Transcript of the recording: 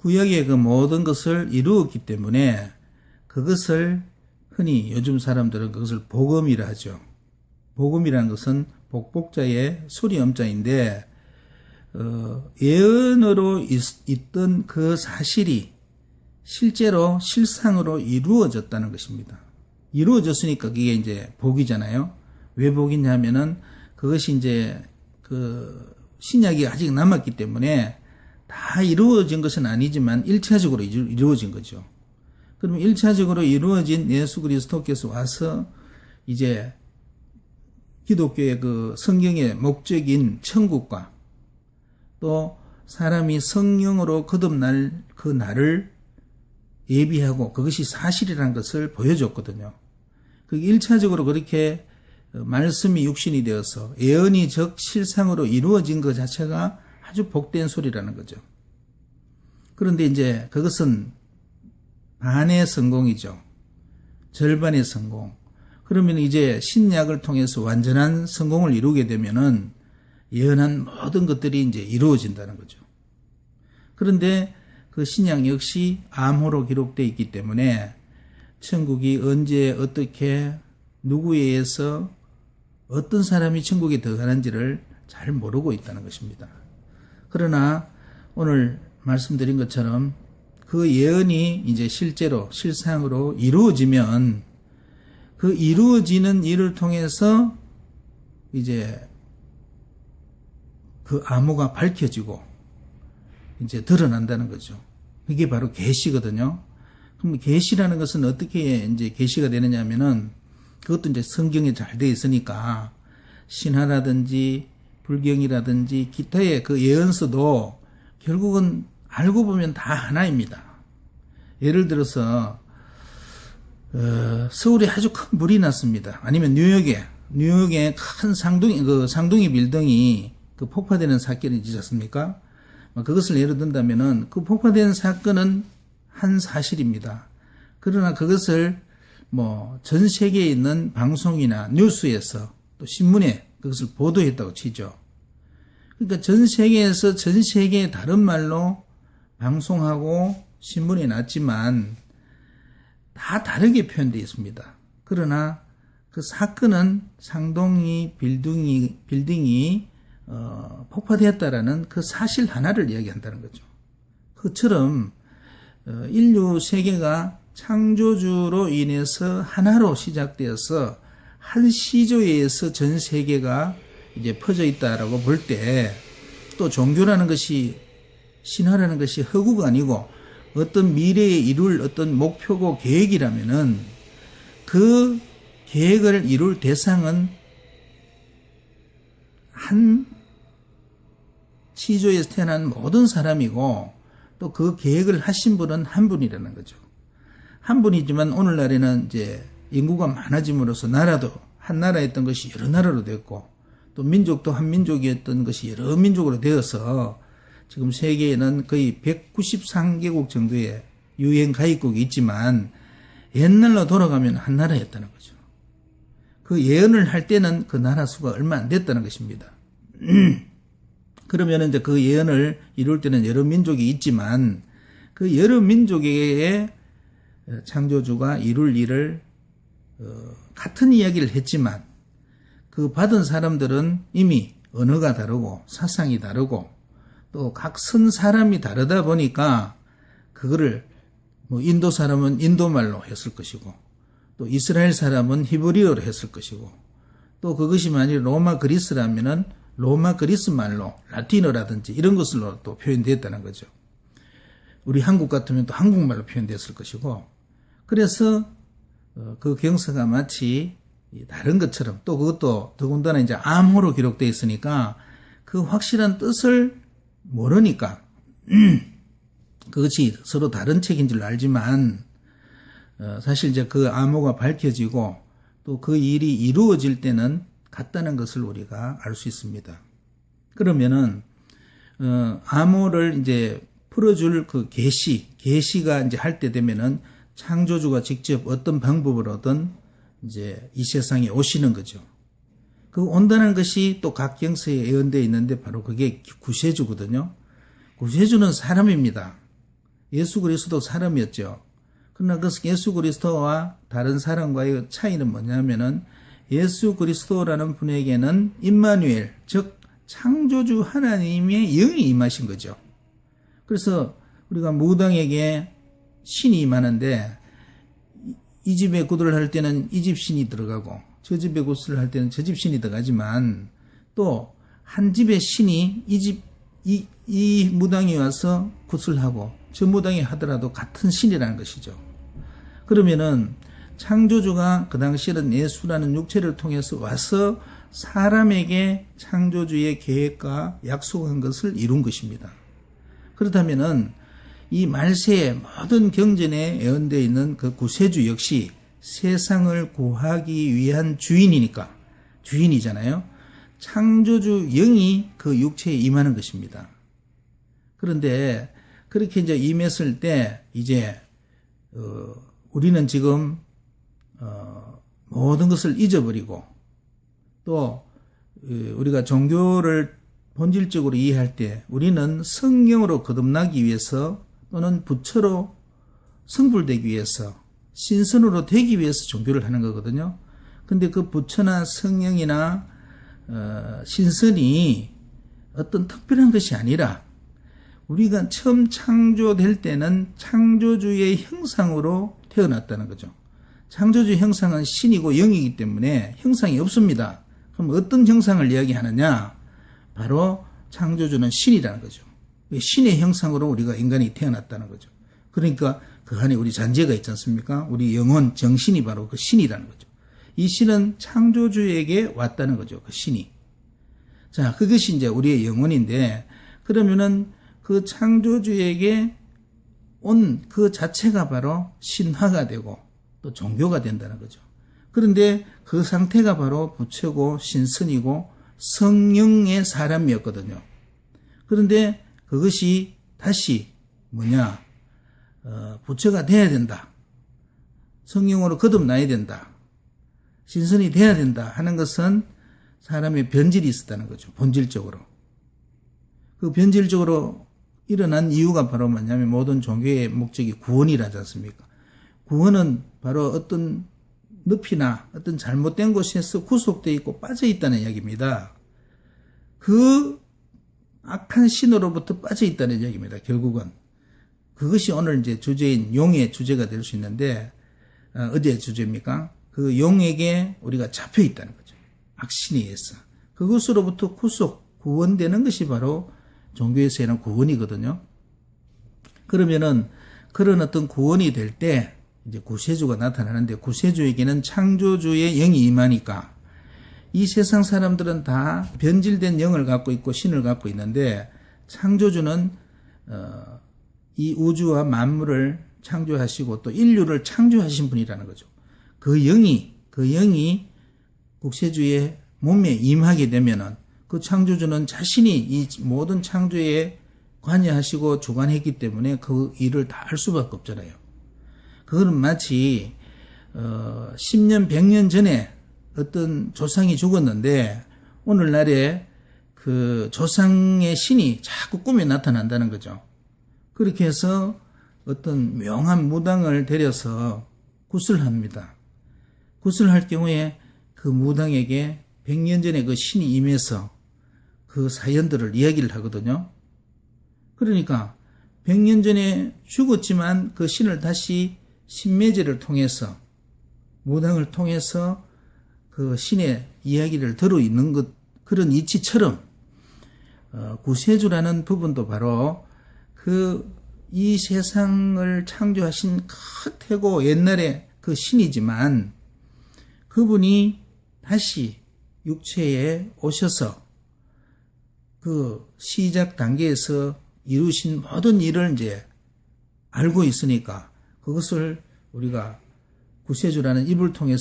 구약의 그 모든 것을 이루었기 때문에 그것을 흔히 요즘 사람들은 그것을 복음이라 하죠. 복음이라는 것은 복복자의 소리엄자인데 예언으로 있던 그 사실이 실제로 실상으로 이루어졌다는 것입니다. 이루어졌으니까 그게 이제 복이잖아요. 왜 복이냐면은 그것이 이제 그 신약이 아직 남았기 때문에 다 이루어진 것은 아니지만 1차적으로 이루어진 거죠. 그러면 1차적으로 이루어진 예수 그리스도께서 와서 이제 기독교의 그 성경의 목적인 천국과 또 사람이 성령으로 거듭날 그 날을 예비하고 그것이 사실이라는 것을 보여줬거든요. 그게 1차적으로 그렇게 말씀이 육신이 되어서 예언이 즉 실상으로 이루어진 것 자체가 아주 복된 소리라는 거죠. 그런데 이제 그것은 반의 성공이죠. 절반의 성공. 그러면 이제 신약을 통해서 완전한 성공을 이루게 되면은 예언한 모든 것들이 이제 이루어진다는 거죠. 그런데 그 신약 역시 암호로 기록되어 있기 때문에 천국이 언제 어떻게 누구에 의해서 어떤 사람이 천국에 들어가는지를 잘 모르고 있다는 것입니다. 그러나 오늘 말씀드린 것처럼 그 예언이 이제 실제로 실상으로 이루어지면 그 이루어지는 일을 통해서 이제 그 암호가 밝혀지고 이제 드러난다는 거죠. 이게 바로 계시거든요. 그럼 계시라는 것은 어떻게 이제 계시가 되느냐 하면은 그것도 이제 성경에 잘 되어 있으니까 신화라든지 불경이라든지 기타의 그 예언서도 결국은 알고 보면 다 하나입니다. 예를 들어서 서울에 아주 큰 불이 났습니다. 아니면 뉴욕에 큰 상둥이 빌딩이 그 폭파되는 사건이 있지 않습니까? 그것을 예로 든다면은 그 폭파된 사건은 한 사실입니다. 그러나 그것을 뭐 전 세계에 있는 방송이나 뉴스에서 또 신문에 그것을 보도했다고 치죠. 그러니까 전 세계에서 전 세계의 다른 말로 방송하고 신문에 났지만 다 다르게 표현되어 있습니다. 그러나 그 사건은 상동이 빌딩이 폭파되었다라는 그 사실 하나를 이야기한다는 거죠. 그처럼 인류 세계가 창조주로 인해서 하나로 시작되어서 한 시조에 의해서 전 세계가 이제 퍼져 있다라고 볼 때 또 종교라는 것이 신화라는 것이 허구가 아니고 어떤 미래에 이룰 어떤 목표고 계획이라면은 그 계획을 이룰 대상은 한 시조에서 태어난 모든 사람이고 또 그 계획을 하신 분은 한 분이라는 거죠. 한 분이지만 오늘날에는 이제 인구가 많아짐으로써 나라도 한 나라였던 것이 여러 나라로 됐고 또 민족도 한 민족이었던 것이 여러 민족으로 되어서 지금 세계에는 거의 193개국 정도의 유엔 가입국이 있지만 옛날로 돌아가면 한 나라였다는 거죠. 그 예언을 할 때는 그 나라 수가 얼마 안 됐다는 것입니다. 그러면 이제 그 예언을 이룰 때는 여러 민족이 있지만 그 여러 민족의 창조주가 이룰 일을 같은 이야기를 했지만 그 받은 사람들은 이미 언어가 다르고 사상이 다르고 또 각 선 사람이 다르다 보니까 그거를 뭐 인도 사람은 인도말로 했을 것이고 또 이스라엘 사람은 히브리어로 했을 것이고 또 그것이 만일 로마 그리스라면은 로마 그리스 말로 라틴어라든지 이런 것으로 또 표현되었다는 거죠. 우리 한국 같으면 또 한국말로 표현됐을 것이고 그래서 그 경서가 마치 다른 것처럼 또 그것도 더군다나 이제 암호로 기록되어 있으니까 그 확실한 뜻을 모르니까 그것이 서로 다른 책인 줄 알지만 사실 이제 그 암호가 밝혀지고 또 그 일이 이루어질 때는 같다는 것을 우리가 알 수 있습니다. 그러면은 암호를 이제 풀어줄 그 계시가 이제 할 때 되면은 창조주가 직접 어떤 방법으로든 이제 이 세상에 오시는 거죠. 그 온다는 것이 또 각 경서에 예언되어 있는데 바로 그게 구세주거든요. 구세주는 사람입니다. 예수 그리스도 사람이었죠. 그러나 그 예수 그리스도와 다른 사람과의 차이는 뭐냐면은 예수 그리스도라는 분에게는 임마누엘, 즉 창조주 하나님의 영이 임하신 거죠. 그래서 우리가 무당에게 신이 임하는데 이 집에 구두를 할 때는 이 집 신이 들어가고 저 집에 구슬을 할 때는 저 집 신이 들어가지만 또 한 집의 신이 이 무당이 와서 구슬하고 저 무당이 하더라도 같은 신이라는 것이죠. 그러면은 창조주가 그 당시에는 예수라는 육체를 통해서 와서 사람에게 창조주의 계획과 약속한 것을 이룬 것입니다. 그렇다면은 이 말세의 모든 경전에 예언되어 있는 그 구세주 역시 세상을 구하기 위한 주인이잖아요. 창조주 영이 그 육체에 임하는 것입니다. 그런데 그렇게 이제 임했을 때 이제 우리는 지금 모든 것을 잊어버리고 또 우리가 종교를 본질적으로 이해할 때 우리는 성령으로 거듭나기 위해서 또는 부처로 성불되기 위해서 신선으로 되기 위해서 종교를 하는 거거든요. 근데 그 부처나 성령이나 신선이 어떤 특별한 것이 아니라 우리가 처음 창조될 때는 창조주의 형상으로 태어났다는 거죠. 창조주의 형상은 신이고 영이기 때문에 형상이 없습니다. 그럼 어떤 형상을 이야기하느냐? 바로 창조주는 신이라는 거죠. 신의 형상으로 우리가 인간이 태어났다는 거죠. 그러니까 그 안에 우리 잔재가 있지 않습니까? 우리 영혼, 정신이 바로 그 신이라는 거죠. 이 신은 창조주에게 왔다는 거죠. 그 신이. 자, 그것이 이제 우리의 영혼인데, 그러면은 그 창조주에게 온 그 자체가 바로 신화가 되고 또 종교가 된다는 거죠. 그런데 그 상태가 바로 부처고 신선이고 성령의 사람이었거든요. 그런데 그것이 다시 부처가 돼야 된다. 성령으로 거듭나야 된다. 신선이 돼야 된다 하는 것은 사람의 변질이 있었다는 거죠. 본질적으로. 그 변질적으로 일어난 이유가 바로 뭐냐면 모든 종교의 목적이 구원이라지 않습니까? 구원은 바로 어떤 늪이나 어떤 잘못된 곳에서 구속되어 있고 빠져 있다는 이야기입니다. 그 악한 신으로부터 빠져 있다는 이야기입니다. 결국은. 그것이 오늘 이제 주제인 용의 주제가 될 수 있는데, 어디의 주제입니까? 그 용에게 우리가 잡혀 있다는 거죠. 악신에 의해서. 그것으로부터 구원되는 것이 바로 종교에서는 구원이거든요. 그러면은 그런 어떤 구원이 될 때 이제 구세주가 나타나는데 구세주에게는 창조주의 영이 임하니까 이 세상 사람들은 다 변질된 영을 갖고 있고 신을 갖고 있는데 창조주는 이 우주와 만물을 창조하시고 또 인류를 창조하신 분이라는 거죠. 그 영이 구세주의 몸에 임하게 되면은 그 창조주는 자신이 이 모든 창조에 관여하시고 주관했기 때문에 그 일을 다 할 수밖에 없잖아요. 그거는 마치 10년, 100년 전에 어떤 조상이 죽었는데 오늘날에 그 조상의 신이 자꾸 꿈에 나타난다는 거죠. 그렇게 해서 어떤 명한 무당을 데려서 구슬합니다. 구슬할 경우에 그 무당에게 100년 전에 그 신이 임해서 그 사연들을 이야기를 하거든요. 그러니까 100년 전에 죽었지만 그 신을 다시 신매제를 통해서 무당을 통해서 그 신의 이야기를 들어 있는 것, 그런 이치처럼 구세주라는 부분도 바로 이 세상을 창조하신 크고 옛날에 그 신이지만 그분이 다시 육체에 오셔서 그 시작 단계에서 이루신 모든 일을 이제 알고 있으니까 그것을 우리가 구세주라는 입을 통해서